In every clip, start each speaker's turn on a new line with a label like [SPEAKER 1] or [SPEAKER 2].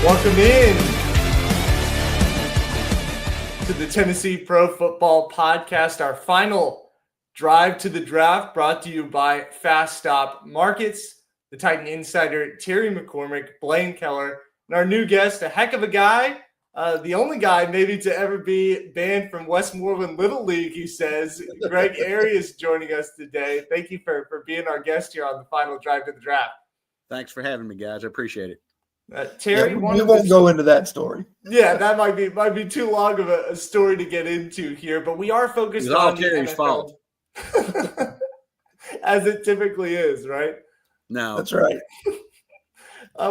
[SPEAKER 1] Welcome in to the Tennessee Pro Football Podcast, our final drive to the draft, brought to you by Fast Stop Markets, the Titan insider Terry McCormick, Blaine Kellar, and our new guest, a heck of a guy, the only guy maybe to ever be banned from Westmoreland Little League, he says. Greg Arias joining us today. Thank you for being our guest here on the final drive to the draft.
[SPEAKER 2] Thanks for having me, guys. I appreciate it.
[SPEAKER 1] Terry,
[SPEAKER 3] we won't go into that story.
[SPEAKER 1] Yeah, that might be too long of a story to get into here, but we are focused on
[SPEAKER 2] Terry's fault,
[SPEAKER 1] as it typically is, right?
[SPEAKER 2] No,
[SPEAKER 3] that's right.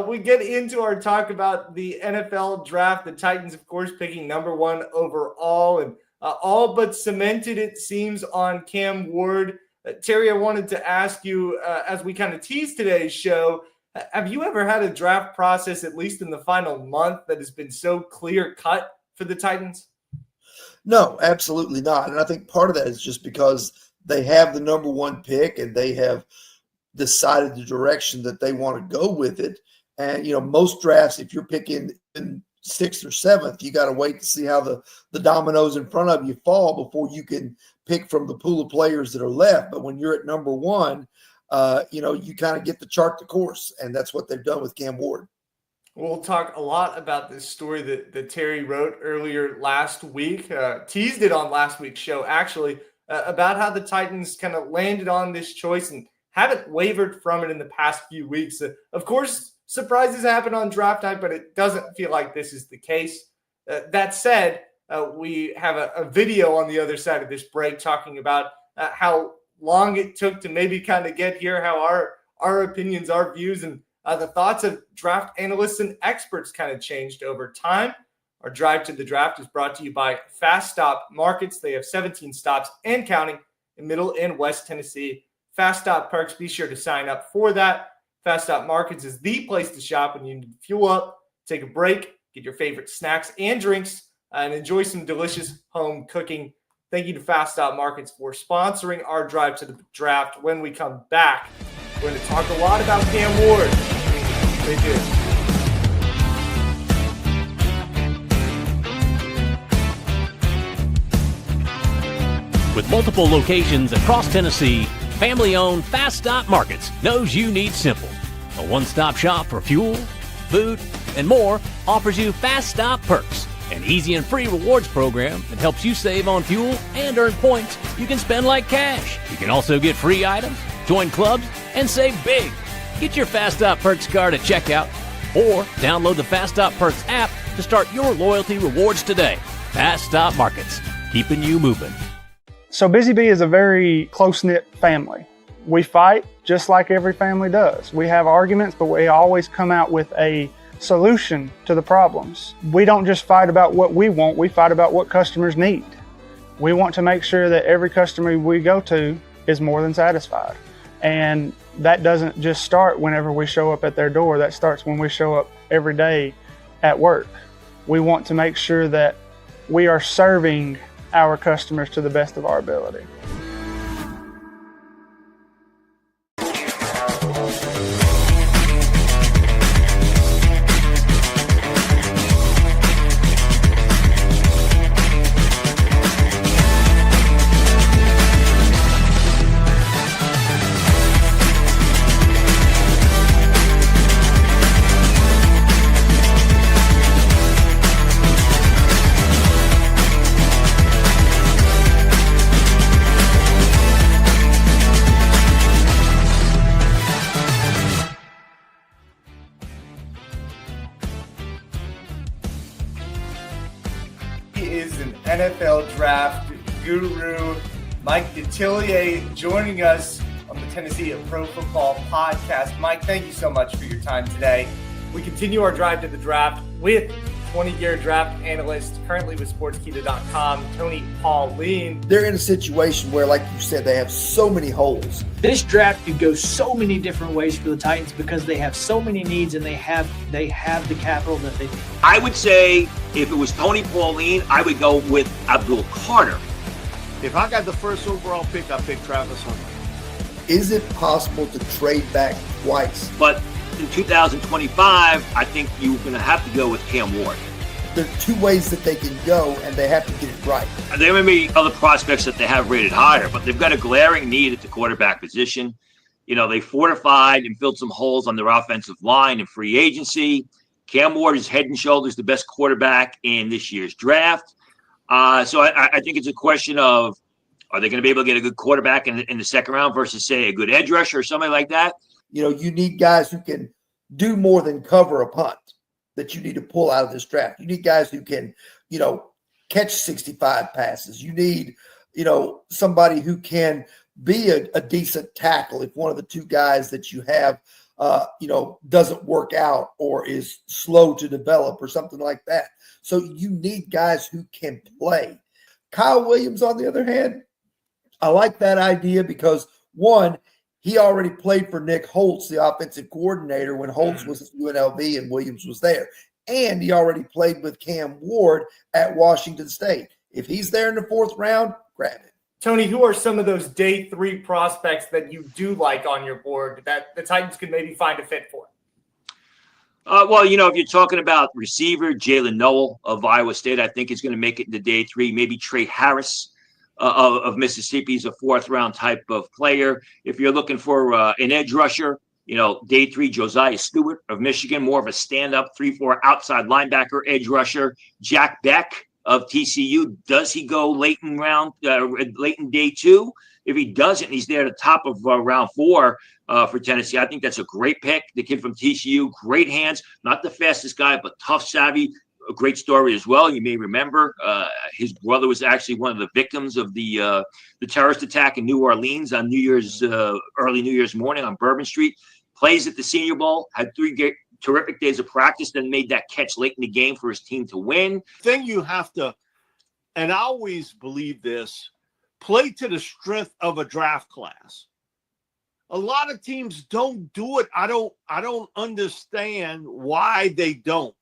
[SPEAKER 1] We get into our talk about the NFL draft. The Titans, of course, picking number 1 overall, and all but cemented, it seems, on Cam Ward. Terry, I wanted to ask you, as we kind of tease today's show, have you ever had a draft process, at least in the final month, that has been so clear-cut for the Titans?
[SPEAKER 3] No, absolutely not. And I think part of that is just because they have the number 1 pick and they have decided the direction that they want to go with it. And, most drafts, if you're picking in 6th or 7th, you got to wait to see how the dominoes in front of you fall before you can pick from the pool of players that are left. But when you're at number 1, you kind of get to chart the course, and that's what they've done with Cam Ward.
[SPEAKER 1] We'll talk a lot about this story that Terry wrote earlier last week, teased it on last week's show, actually, about how the Titans kind of landed on this choice and haven't wavered from it in the past few weeks. Of course, surprises happen on draft night, but it doesn't feel like this is the case. That said, we have a video on the other side of this break talking about how long it took to maybe kind of get here, how our opinions, our views, and the thoughts of draft analysts and experts kind of changed over time. Our drive to the draft is brought to you by Fast Stop Markets. They have 17 stops and counting in Middle and West Tennessee. Fast Stop Perks, be sure to sign up for that. Fast Stop Markets is the place to shop when you need to fuel up, take a break, get your favorite snacks and drinks, and enjoy some delicious home cooking. Thank you to Fast Stop Markets for sponsoring our drive to the draft. When we come back, we're going to talk a lot about Cam Ward. Stay tuned.
[SPEAKER 4] With multiple locations across Tennessee, family-owned Fast Stop Markets knows you need simple. A one-stop shop for fuel, food, and more offers you Fast Stop Perks, an easy and free rewards program that helps you save on fuel and earn points you can spend like cash. You can also get free items, join clubs, and save big. Get your Fast Stop Perks card at checkout or download the Fast Stop Perks app to start your loyalty rewards today. Fast Stop Markets, keeping you moving.
[SPEAKER 5] So Busy Bee is a very close-knit family. We fight just like every family does. We have arguments, but we always come out with a solution to the problems. We don't just fight about what we want, we fight about what customers need. We want to make sure that every customer we go to is more than satisfied. And that doesn't just start whenever we show up at their door, that starts when we show up every day at work. We want to make sure that we are serving our customers to the best of our ability.
[SPEAKER 1] NFL draft guru Mike Detillier joining us on the Tennessee Pro Football Podcast. Mike, thank you so much for your time today. We continue our drive to the draft with 20-year draft analyst, currently with Sportskeeda.com, Tony Pauline.
[SPEAKER 3] They're in a situation where, like you said, they have so many holes.
[SPEAKER 6] This draft could go so many different ways for the Titans because they have so many needs and they have the capital that they need.
[SPEAKER 7] I would say if it was Tony Pauline, I would go with Abdul Carter.
[SPEAKER 8] If I got the first overall pick, I'd pick Travis Hunter.
[SPEAKER 3] Is it possible to trade back twice?
[SPEAKER 7] But in 2025, I think you're going to have to go with Cam Ward.
[SPEAKER 3] There are two ways that they can go, and they have to get it right.
[SPEAKER 7] There may be other prospects that they have rated higher, but they've got a glaring need at the quarterback position. You know, they fortified and filled some holes on their offensive line and free agency. Cam Ward is head and shoulders the best quarterback in this year's draft. So I think it's a question of, are they going to be able to get a good quarterback in the second round versus, say, a good edge rusher or somebody like that?
[SPEAKER 3] You know, you need guys who can do more than cover a punt that you need to pull out of this draft. You need guys who can, you know, catch 65 passes. You need, you know, somebody who can be a decent tackle if one of the two guys that you have, you know, doesn't work out or is slow to develop or something like that. So you need guys who can play. Kyle Williams, on the other hand, I like that idea because, one, he already played for Nick Holtz, the offensive coordinator, when Holtz was at UNLV and Williams was there. And he already played with Cam Ward at Washington State. If he's there in the fourth round, grab it.
[SPEAKER 1] Tony, who are some of those day 3 prospects that you do like on your board that the Titans could maybe find a fit for?
[SPEAKER 7] Well, you know, if you're talking about receiver, Jalen Noel of Iowa State, I think is going to make it into day 3. Maybe Trey Harris of Mississippi is a fourth-round type of player. If you're looking for an edge rusher, you know, day 3, Josiah Stewart of Michigan, more of a stand-up 3-4 outside linebacker edge rusher. Jack Beck of TCU, does he go late in day 2? If he doesn't, he's there at the top of round 4 for Tennessee. I think that's a great pick. The kid from TCU, great hands, not the fastest guy, but tough, savvy. A great story as well. You may remember his brother was actually one of the victims of the terrorist attack in New Orleans on early New Year's morning on Bourbon Street. Plays at the Senior Bowl, had 3 terrific days of practice, then made that catch late in the game for his team to win.
[SPEAKER 8] Thing you have to, and I always believe this, play to the strength of a draft class. A lot of teams don't do it. I don't understand why they don't.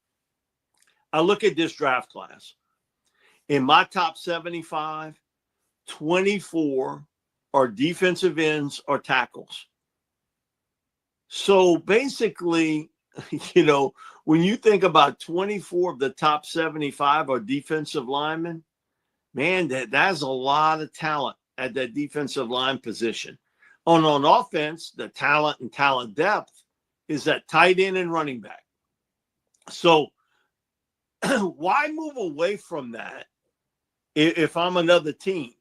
[SPEAKER 8] I look at this draft class. In my top 75, 24 are defensive ends or tackles. So basically, you know, when you think about 24 of the top 75 are defensive linemen, man, that's a lot of talent at that defensive line position. On offense, the talent and talent depth is at tight end and running back. So why move away from that if I'm another team?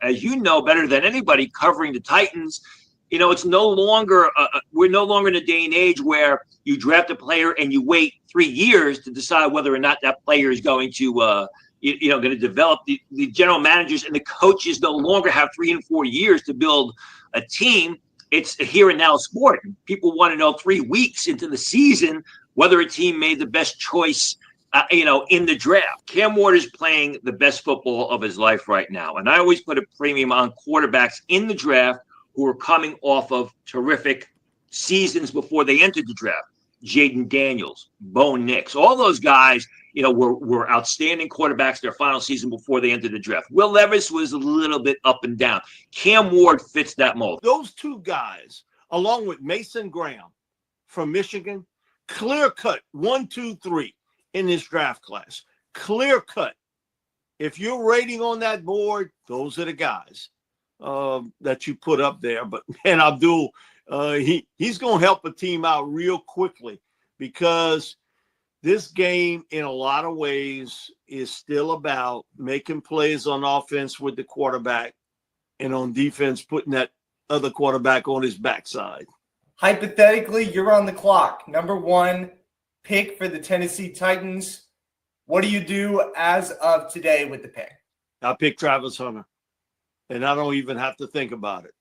[SPEAKER 7] As you know better than anybody covering the Titans, you know, it's no longer we're no longer in a day and age where you draft a player and you wait 3 years to decide whether or not that player is going to going to develop. The general managers and the coaches no longer have 3 and 4 years to build a team. It's a here and now sport. People want to know 3 weeks into the season whether a team made the best choice in the draft. Cam Ward is playing the best football of his life right now. And I always put a premium on quarterbacks in the draft who are coming off of terrific seasons before they entered the draft. Jaden Daniels, Bo Nix, all those guys, were outstanding quarterbacks their final season before they entered the draft. Will Levis was a little bit up and down. Cam Ward fits that mold.
[SPEAKER 8] Those 2 guys, along with Mason Graham from Michigan, clear cut 1, 2, 3 in this draft class. Clear cut. If you're rating on that board, those are the guys that you put up there. But man, Abdul, he's going to help a team out real quickly because this game, in a lot of ways, is still about making plays on offense with the quarterback and on defense, putting that other quarterback on his backside.
[SPEAKER 1] Hypothetically, you're on the clock. Number 1 pick for the Tennessee Titans. What do you do as of today with the pick?
[SPEAKER 8] I pick Travis Hunter, and I don't even have to think about it.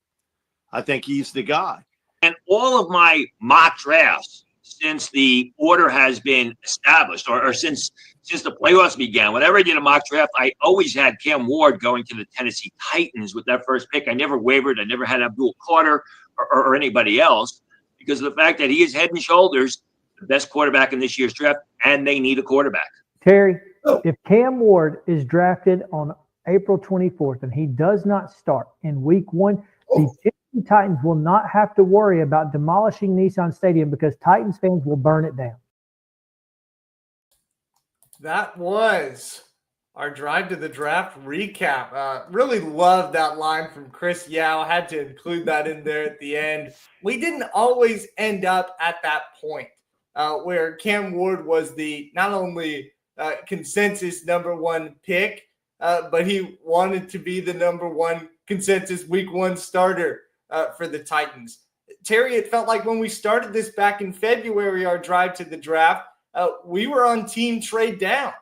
[SPEAKER 8] I think he's the guy.
[SPEAKER 7] And all of my mock drafts since the order has been established or since the playoffs began, whenever I did a mock draft, I always had Cam Ward going to the Tennessee Titans with that first pick. I never wavered. I never had Abdul Carter or anybody else because of the fact that he is head and shoulders the best quarterback in this year's draft, and they need a quarterback.
[SPEAKER 9] Terry, if Cam Ward is drafted on April 24th and he does not start in week 1, the Titans will not have to worry about demolishing Nissan Stadium because Titans fans will burn it down.
[SPEAKER 1] That was our drive to the draft recap. Really loved that line from Chris Yao. Had to include that in there at the end. We didn't always end up at that point where Cam Ward was the not only consensus number one pick, but he wanted to be the number one consensus week one starter for the Titans. Terry, it felt like when we started this back in February, our drive to the draft, we were on team trade down.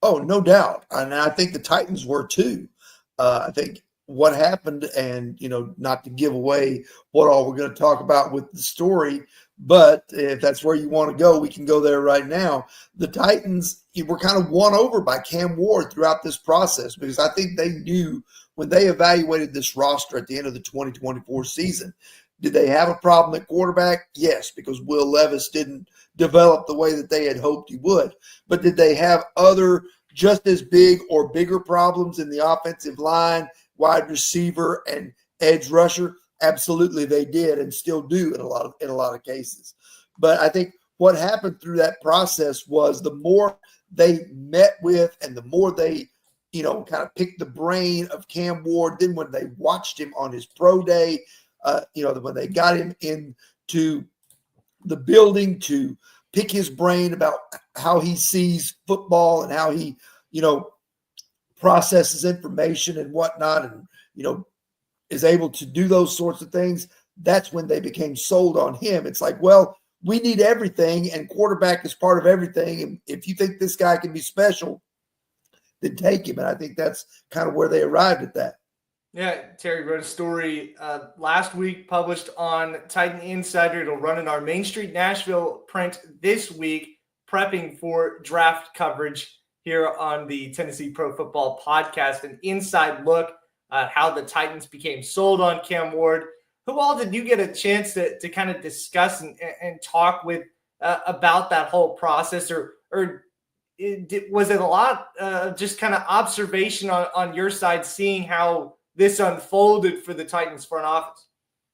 [SPEAKER 3] Oh, no doubt. And I think the Titans were too. I think what happened, and, not to give away what all we're going to talk about with the story, but if that's where you want to go, we can go there right now. The Titans were kind of won over by Cam Ward throughout this process because I think they knew when they evaluated this roster at the end of the 2024 season, did they have a problem at quarterback? Yes, because Will Levis didn't develop the way that they had hoped he would. But did they have other just as big or bigger problems in the offensive line, wide receiver, and edge rusher? Absolutely, they did, and still do in a lot of cases. But I think what happened through that process was the more they met with and the more they, kind of picked the brain of Cam Ward. Then when they watched him on his pro day, when they got him into the building to pick his brain about how he sees football and how he, processes information and whatnot, and, is able to do those sorts of things, that's when they became sold on him. It's like, well, we need everything, and quarterback is part of everything. And if you think this guy can be special, then take him. And I think that's kind of where they arrived at that.
[SPEAKER 1] Yeah, Terry wrote a story last week published on Titan Insider. It'll run in our Main Street Nashville print this week, prepping for draft coverage here on the Tennessee Pro Football Podcast. An inside look at how the Titans became sold on Cam Ward. Who all did you get a chance to kind of discuss and talk with about that whole process? Or was it a lot just kind of observation on your side, seeing how this unfolded for the Titans front office?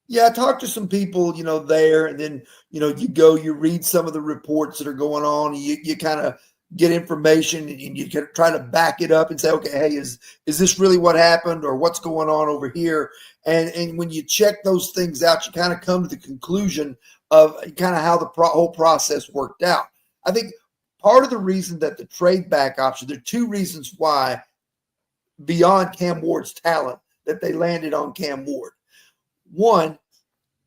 [SPEAKER 3] Yeah, I talked to some people, there, and then, you read some of the reports that are going on, and you kind of get information and you can try to back it up and say, okay, hey, is this really what happened, or what's going on over here? And when you check those things out, you kind of come to the conclusion of kind of how the whole process worked out. I think part of the reason that the trade back option, there are two reasons why, beyond Cam Ward's talent, that they landed on Cam Ward. One,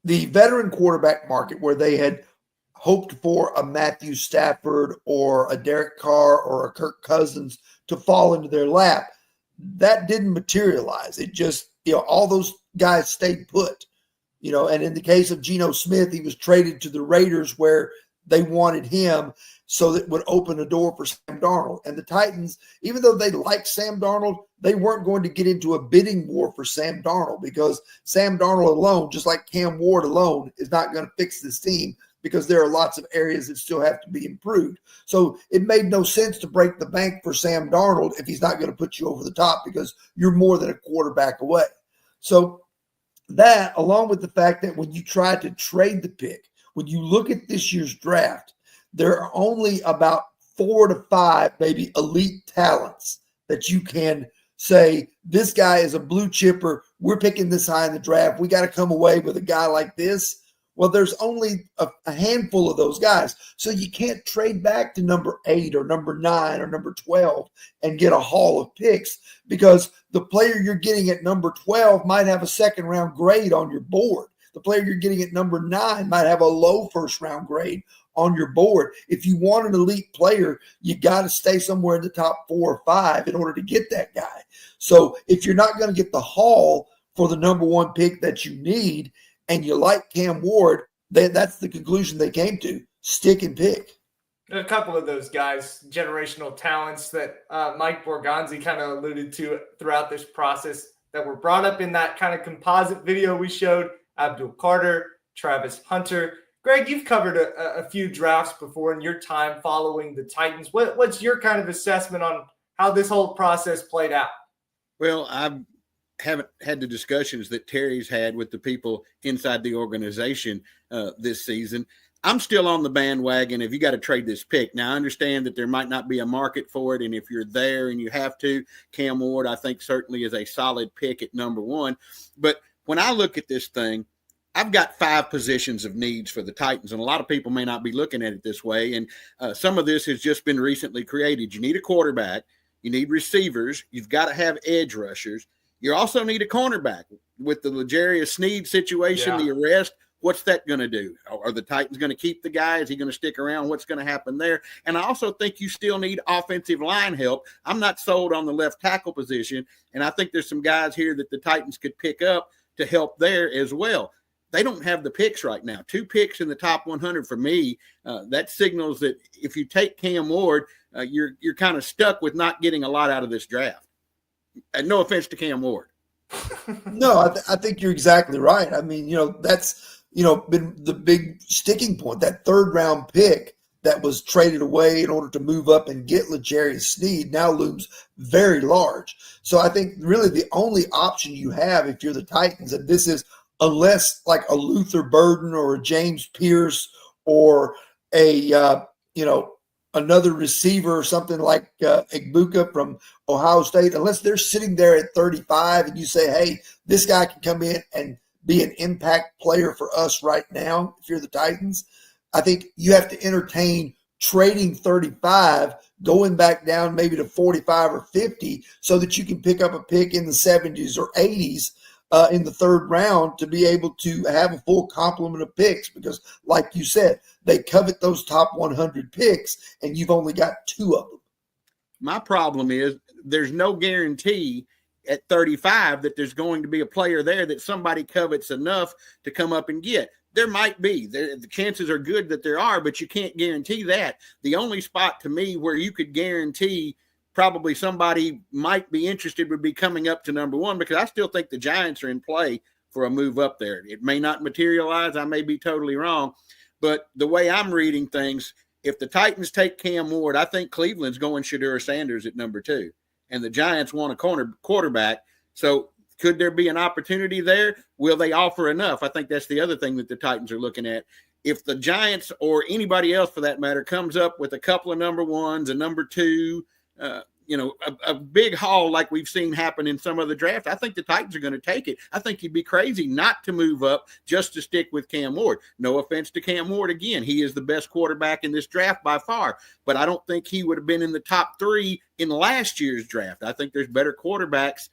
[SPEAKER 3] the veteran quarterback market, where they had hoped for a Matthew Stafford or a Derek Carr or a Kirk Cousins to fall into their lap, that didn't materialize. It just, all those guys stayed put, and in the case of Geno Smith, he was traded to the Raiders where they wanted him, so that would open a door for Sam Darnold. And the Titans, even though they liked Sam Darnold, they weren't going to get into a bidding war for Sam Darnold, because Sam Darnold alone, just like Cam Ward alone, is not going to fix this team, because there are lots of areas that still have to be improved. So it made no sense to break the bank for Sam Darnold if he's not going to put you over the top, because you're more than a quarterback away. So that, along with the fact that when you try to trade the pick, when you look at this year's draft, there are only about 4 to 5 maybe elite talents that you can say, this guy is a blue chipper. We're picking this high in the draft. We got to come away with a guy like this. Well, there's only a handful of those guys. So you can't trade back to number 8 or number 9 or number 12 and get a haul of picks, because the player you're getting at number 12 might have a second round grade on your board. The player you're getting at number 9 might have a low first round grade on your board. If you want an elite player, you got to stay somewhere in the top 4 or 5 in order to get that guy. So if you're not going to get the haul for the number 1 pick that you need, and you like Cam Ward, that's the conclusion they came to. Stick and pick.
[SPEAKER 1] A couple of those guys, generational talents that Mike Borgonzi kind of alluded to throughout this process, that were brought up in that kind of composite video we showed. Abdul Carter, Travis Hunter. Greg, you've covered a few drafts before in your time following the Titans. What's your kind of assessment on how this whole process played out?
[SPEAKER 2] Well, I've haven't had the discussions that Terry's had with the people inside the organization this season. I'm still on the bandwagon if you got to trade this pick. Now, I understand that there might not be a market for it, and if you're there and you have to, Cam Ward, I think certainly is a solid pick at number one. But when I look at this thing, I've got 5 positions of needs for the Titans, and a lot of people may not be looking at it this way, and some of this has just been recently created. You need a quarterback. You need receivers. You've got to have edge rushers. You also need a cornerback. With the L'Jarius Sneed situation, the arrest, what's that going to do? Are the Titans going to keep the guy? Is he going to stick around? What's going to happen there? And I also think you still need offensive line help. I'm not sold on the left tackle position, and I think there's some guys here that the Titans could pick up to help there as well. They don't have the picks right now. 2 picks in the top 100 for me. That signals that if you take Cam Ward, you're kind of stuck with not getting a lot out of this draft. And no offense to Cam Ward.
[SPEAKER 3] No, I think you're exactly right. I mean, that's, been the big sticking point. That 3rd round pick that was traded away in order to move up and get L'Jarius Sneed now looms very large. So I think really the only option you have if you're the Titans, and this is unless like a Luther Burden or a James Pierce or another receiver or something like Igbuka from Ohio State, unless they're sitting there at 35 and you say, hey, this guy can come in and be an impact player for us right now, if you're the Titans, I think you have to entertain trading 35, going back down maybe to 45 or 50 so that you can pick up a pick in the 70s or 80s in the 3rd round to be able to have a full complement of picks because, like you said, they covet those top 100 picks, and you've only got 2 of them. My problem is there's no guarantee at 35 that there's going to be a player there that somebody covets enough to come up and get. There might be. The chances are good that there are, but you can't guarantee that. The only spot to me where you could guarantee probably somebody might be interested would be coming up to number 1 because I still think the Giants are in play for a move up there. It may not materialize. I may be totally wrong. But the way I'm reading things, if the Titans take Cam Ward, I think Cleveland's going Shedeur Sanders at number 2. And the Giants want a quarterback. So could there be an opportunity there? Will they offer enough? I think that's the other thing that the Titans are looking at. If the Giants or anybody else for that matter comes up with a couple of number 1s, a number 2, a big haul like we've seen happen in some of the draft, I think the Titans are going to take it. I think you'd be crazy not to move up just to stick with Cam Ward. No offense to Cam Ward. Again, he is the best quarterback in this draft by far, but I don't think he would have been in the top 3 in last year's draft. I think there's better quarterbacks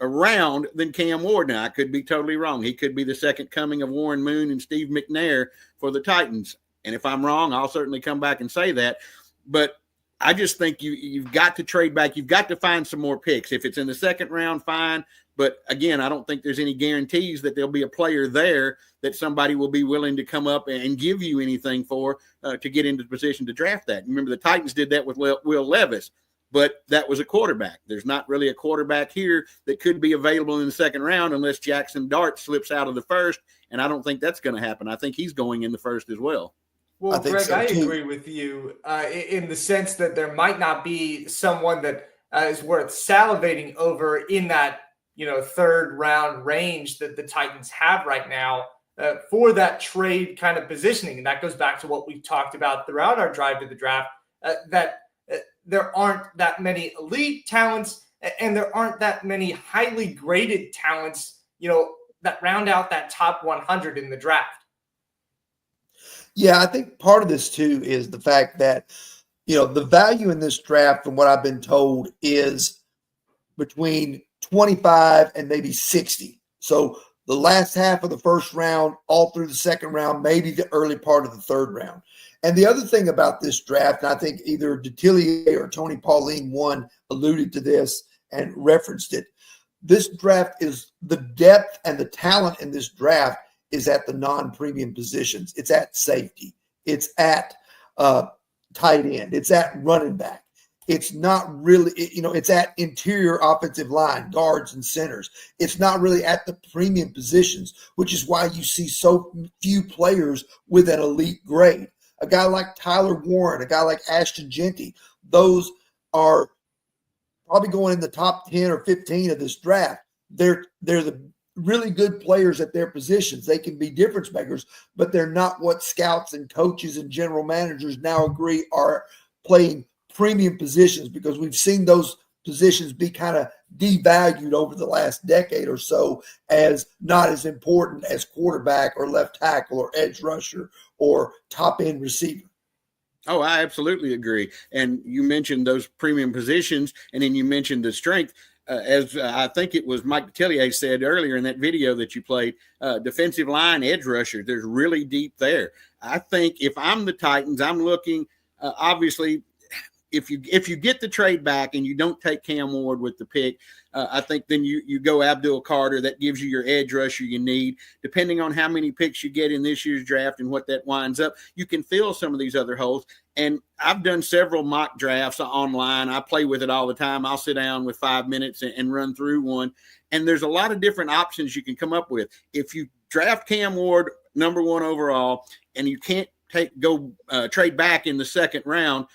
[SPEAKER 3] around than Cam Ward. Now, I could be totally wrong. He could be the second coming of Warren Moon and Steve McNair for the Titans. And if I'm wrong, I'll certainly come back and say that. But I just think you've got to trade back. You've got to find some more picks. If it's in the 2nd round, fine. But again, I don't think there's any guarantees that there'll be a player there that somebody will be willing to come up and give you anything for to get into the position to draft that. Remember, the Titans did that with Will Levis, but that was a quarterback. There's not really a quarterback here that could be available in the 2nd round unless Jackson Dart slips out of the 1st, and I don't think that's going to happen. I think he's going in the 1st as well.
[SPEAKER 1] Well, Greg, I agree with you in the sense that there might not be someone that is worth salivating over in that 3rd round range that the Titans have right now for that trade kind of positioning. And that goes back to what we've talked about throughout our drive to the draft, that there aren't that many elite talents and there aren't that many highly graded talents, that round out that top 100 in the draft.
[SPEAKER 3] Yeah, I think part of this too is the fact that, the value in this draft, from what I've been told, is between 25 and maybe 60. So the last half of the 1st round, all through the 2nd round, maybe the early part of the 3rd round. And the other thing about this draft, and I think either Detillier or Tony Pauline alluded to this and referenced it, this draft is the depth and the talent in this draft is at the non-premium positions. It's at safety. It's at tight end. It's at running back. It's not really, it's at interior offensive line, guards and centers. It's not really at the premium positions, which is why you see so few players with an elite grade. A guy like Tyler Warren, a guy like Ashton Genty, those are probably going in the top 10 or 15 of this draft. they're the really good players at their positions. They can be difference makers, but they're not what scouts and coaches and general managers now agree are playing premium positions, because we've seen those positions be kind of devalued over the last decade or so as not as important as quarterback or left tackle or edge rusher or top end receiver.
[SPEAKER 2] Oh, I absolutely agree. And you mentioned those premium positions, and then you mentioned the strength. As I think it was Mike Tellier said earlier in that video that you played, defensive line, edge rusher, there's really deep there. I think if I'm the Titans, I'm looking, obviously, if you get the trade back and you don't take Cam Ward with the pick, I think then you go Abdul Carter. That gives you your edge rusher you need. Depending on how many picks you get in this year's draft and what that winds up, you can fill some of these other holes. And I've done several mock drafts online. I play with it all the time. I'll sit down with 5 minutes and run through one. And there's a lot of different options you can come up with. If you draft Cam Ward number 1 overall and you can't trade back in the second round,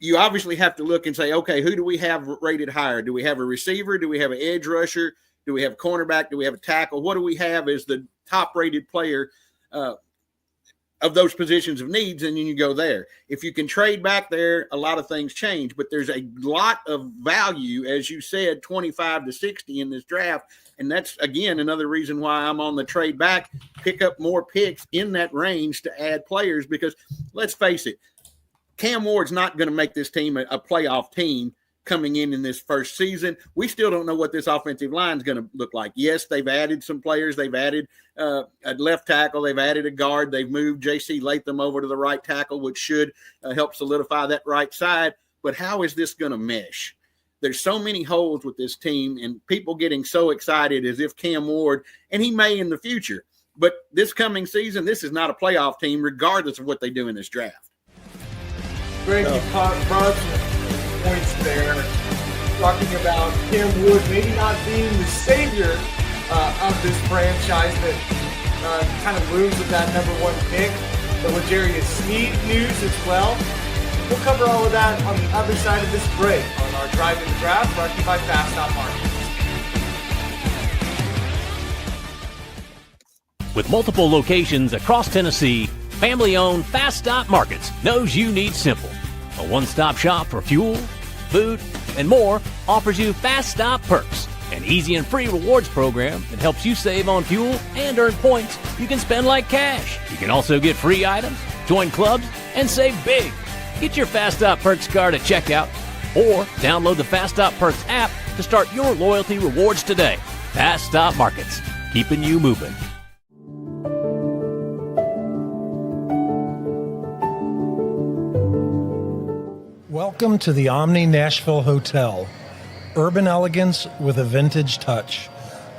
[SPEAKER 2] you obviously have to look and say, okay, who do we have rated higher? Do we have a receiver? Do we have an edge rusher? Do we have a cornerback? Do we have a tackle? What do we have as the top rated player of those positions of needs? And then you go there. If you can trade back there, a lot of things change, but there's a lot of value, as you said, 25 to 60 in this draft. And that's, again, another reason why I'm on the trade back, pick up more picks in that range to add players, because let's face it, Cam Ward's not going to make this team a playoff team coming in this first season. We still don't know what this offensive line is going to look like. Yes, they've added some players. They've added a left tackle. They've added a guard. They've moved J.C. Latham over to the right tackle, which should help solidify that right side. But how is this going to mesh? There's so many holes with this team, and people getting so excited as if Cam Ward, and he may in the future, but this coming season, this is not a playoff team regardless of what they do in this draft.
[SPEAKER 1] Greg, you brought up some points there, talking about Cam Ward maybe not being the savior of this franchise that kind of looms with that number 1 pick. The L'Jarius Sneed news as well. We'll cover all of that on the other side of this break on our Drive in the Draft, brought to you by Fast Stop Markets.
[SPEAKER 4] With multiple locations across Tennessee, family-owned Fast Stop Markets knows you need simple. A one-stop shop for fuel, food, and more offers you Fast Stop Perks, an easy and free rewards program that helps you save on fuel and earn points you can spend like cash. You can also get free items, join clubs, and save big. Get your Fast Stop Perks card at checkout or download the Fast Stop Perks app to start your loyalty rewards today. Fast Stop Markets, keeping you moving.
[SPEAKER 10] Welcome to the Omni Nashville Hotel. Urban elegance with a vintage touch.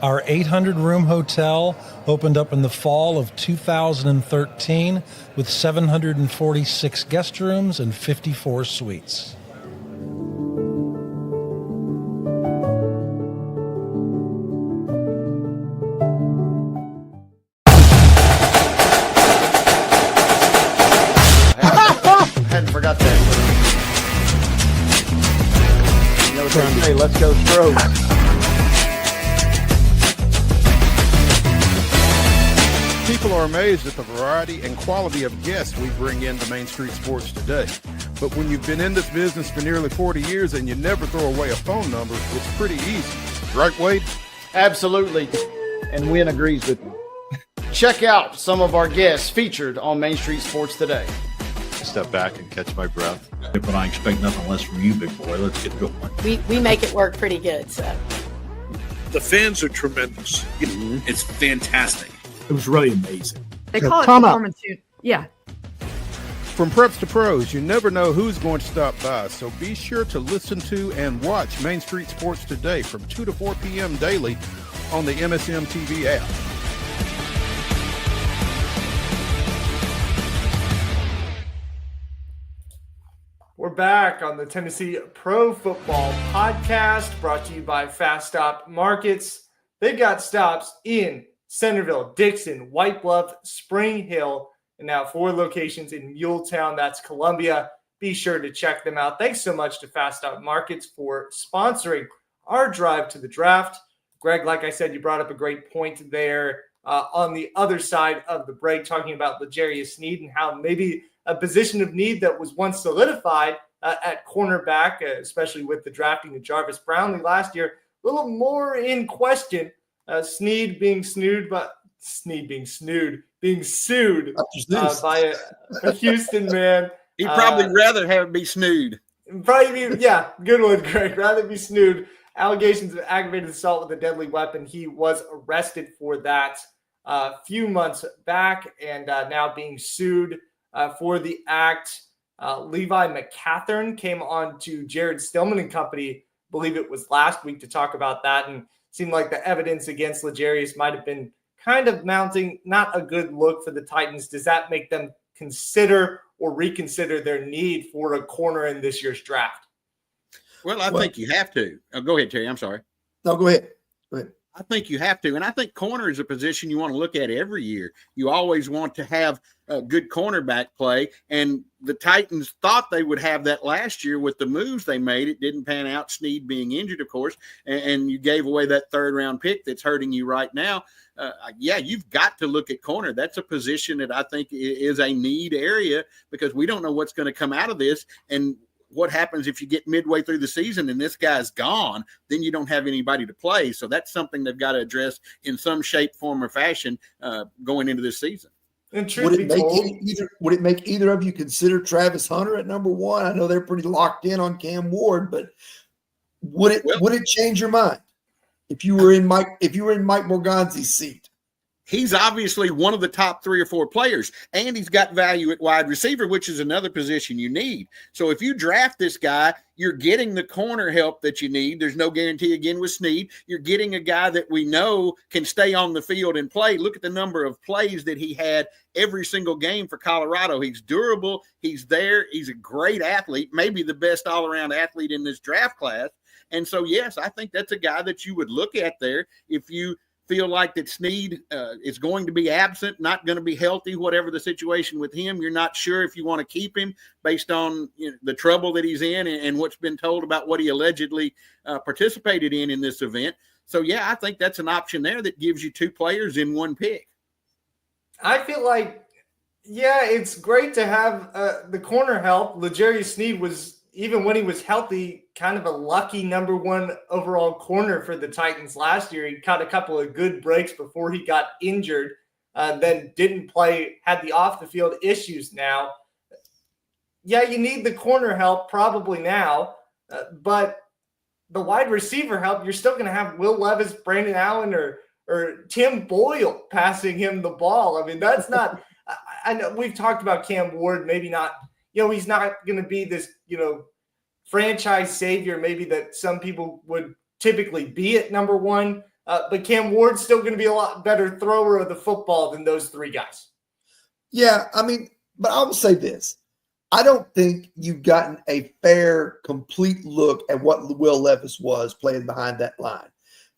[SPEAKER 10] Our 800-room hotel opened up in the fall of 2013 with 746 guest rooms and 54 suites.
[SPEAKER 11] Hadn't forgot that. Hey, let's go Stros. People are amazed at the variety and quality of guests we bring into Main Street Sports today. But when you've been in this business for nearly 40 years and you never throw away a phone number, it's pretty easy. Right, Wade?
[SPEAKER 12] Absolutely. And Wynn agrees with me. Check out some of our guests featured on Main Street Sports today.
[SPEAKER 13] Step back and catch my breath. But I expect nothing less from you, big boy. Let's get going.
[SPEAKER 14] We make it work pretty good. So
[SPEAKER 15] the fans are tremendous. It's fantastic.
[SPEAKER 16] It was really amazing.
[SPEAKER 17] They call it performance. Yeah.
[SPEAKER 11] From preps to pros, you never know who's going to stop by. So be sure to listen to and watch Main Street Sports today from 2 to 4 p.m. daily on the MSM TV app.
[SPEAKER 1] We're back on the Tennessee Pro Football Podcast, brought to you by Fast Stop Markets. They've got stops in Centerville, Dixon, White Bluff, Spring Hill, and now 4 locations in Muletown. That's Columbia. Be sure to check them out. Thanks so much to Fast Stop Markets for sponsoring our drive to the draft. Greg, like I said, you brought up a great point there on the other side of the break, talking about L'Jarius Sneed and how maybe a position of need that was once solidified at cornerback, especially with the drafting of Jarvis Brownlee last year, a little more in question. Sneed being sued by a Houston man.
[SPEAKER 2] He'd probably rather have it be snood.
[SPEAKER 1] Good one, Greg. Rather be snood. Allegations of aggravated assault with a deadly weapon. He was arrested for that a few months back and now being sued for the act. Levi McCathern came on to Jared Stillman and company, believe it was last week, to talk about that, and seemed like the evidence against L'Jarius might have been kind of mounting. Not a good look for the Titans. Does that make them consider or reconsider their need for a corner in this year's draft?
[SPEAKER 2] Well, I think you have to. Oh, go ahead, Terry. I'm sorry.
[SPEAKER 3] No, go ahead.
[SPEAKER 2] I think you have to. And I think corner is a position you want to look at every year. You always want to have a good cornerback play. And the Titans thought they would have that last year with the moves they made. It didn't pan out, Sneed being injured, of course. And you gave away that third-round pick that's hurting you right now. You've got to look at corner. That's a position that I think is a need area because we don't know what's going to come out of this. And what happens if you get midway through the season and this guy's gone, then you don't have anybody to play. So that's something they've got to address in some shape, form, or fashion going into this season.
[SPEAKER 1] And
[SPEAKER 3] would it make either of you consider Travis Hunter at number one? I know they're pretty locked in on Cam Ward, but would it change your mind if you were in Mike Morganzi's seat?
[SPEAKER 2] He's obviously one of the top 3 or 4 players, and he's got value at wide receiver, which is another position you need. So if you draft this guy, you're getting the corner help that you need. There's no guarantee again with Sneed. You're getting a guy that we know can stay on the field and play. Look at the number of plays that he had every single game for Colorado. He's durable. He's there. He's a great athlete, maybe the best all-around athlete in this draft class. And so, yes, I think that's a guy that you would look at there if you feel like that Sneed is going to be absent, not going to be healthy, whatever the situation with him. You're not sure if you want to keep him based on the trouble that he's in and what's been told about what he allegedly participated in this event. So, yeah, I think that's an option there that gives you 2 players in 1 pick.
[SPEAKER 1] I feel like, it's great to have the corner help. L'Jarius Sneed was, even when he was healthy, kind of a lucky number 1 overall corner for the Titans last year. He caught a couple of good breaks before he got injured, then didn't play, had the off-the-field issues now. Yeah, you need the corner help probably now, but the wide receiver help, you're still going to have Will Levis, Brandon Allen, or Tim Boyle passing him the ball. I mean, that's not – I know we've talked about Cam Ward, maybe not – he's not going to be this, franchise savior, maybe that some people would typically be at number 1. But Cam Ward's still going to be a lot better thrower of the football than those 3 guys.
[SPEAKER 3] Yeah, I mean, but I will say this. I don't think you've gotten a fair, complete look at what Will Levis was playing behind that line.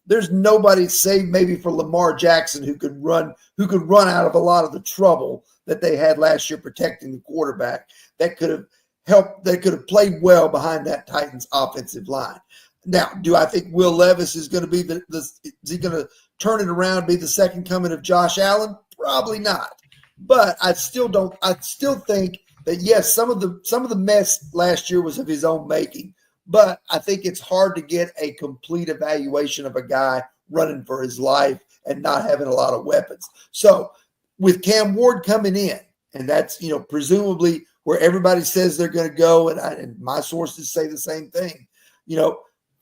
[SPEAKER 3] There's nobody, save maybe for Lamar Jackson, who could run out of a lot of the trouble that they had last year protecting the quarterback, that could have helped, that could have played well behind that Titans offensive line. Now, do I think Will Levis is going to be is he going to turn it around, be the second coming of Josh Allen? Probably not. But I still think that, yes, some of the mess last year was of his own making. But I think it's hard to get a complete evaluation of a guy running for his life and not having a lot of weapons. So with Cam Ward coming in, and that's, presumably where everybody says they're going to go, and my sources say the same thing,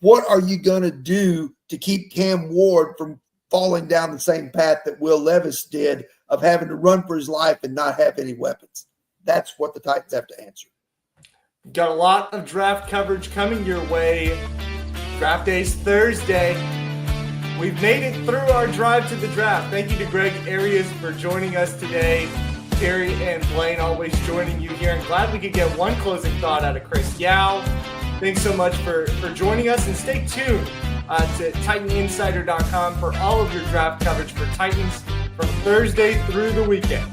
[SPEAKER 3] what are you going to do to keep Cam Ward from falling down the same path that Will Levis did of having to run for his life and not have any weapons? That's what the Titans have to answer.
[SPEAKER 1] Got a lot of draft coverage coming your way. Draft day's Thursday. We've made it through our drive to the draft. Thank you to Greg Arias for joining us today. Terry and Blaine always joining you here. I'm glad we could get one closing thought out of Chris Yao. Thanks so much for joining us, and stay tuned to TitanInsider.com for all of your draft coverage for Titans from Thursday through the weekend.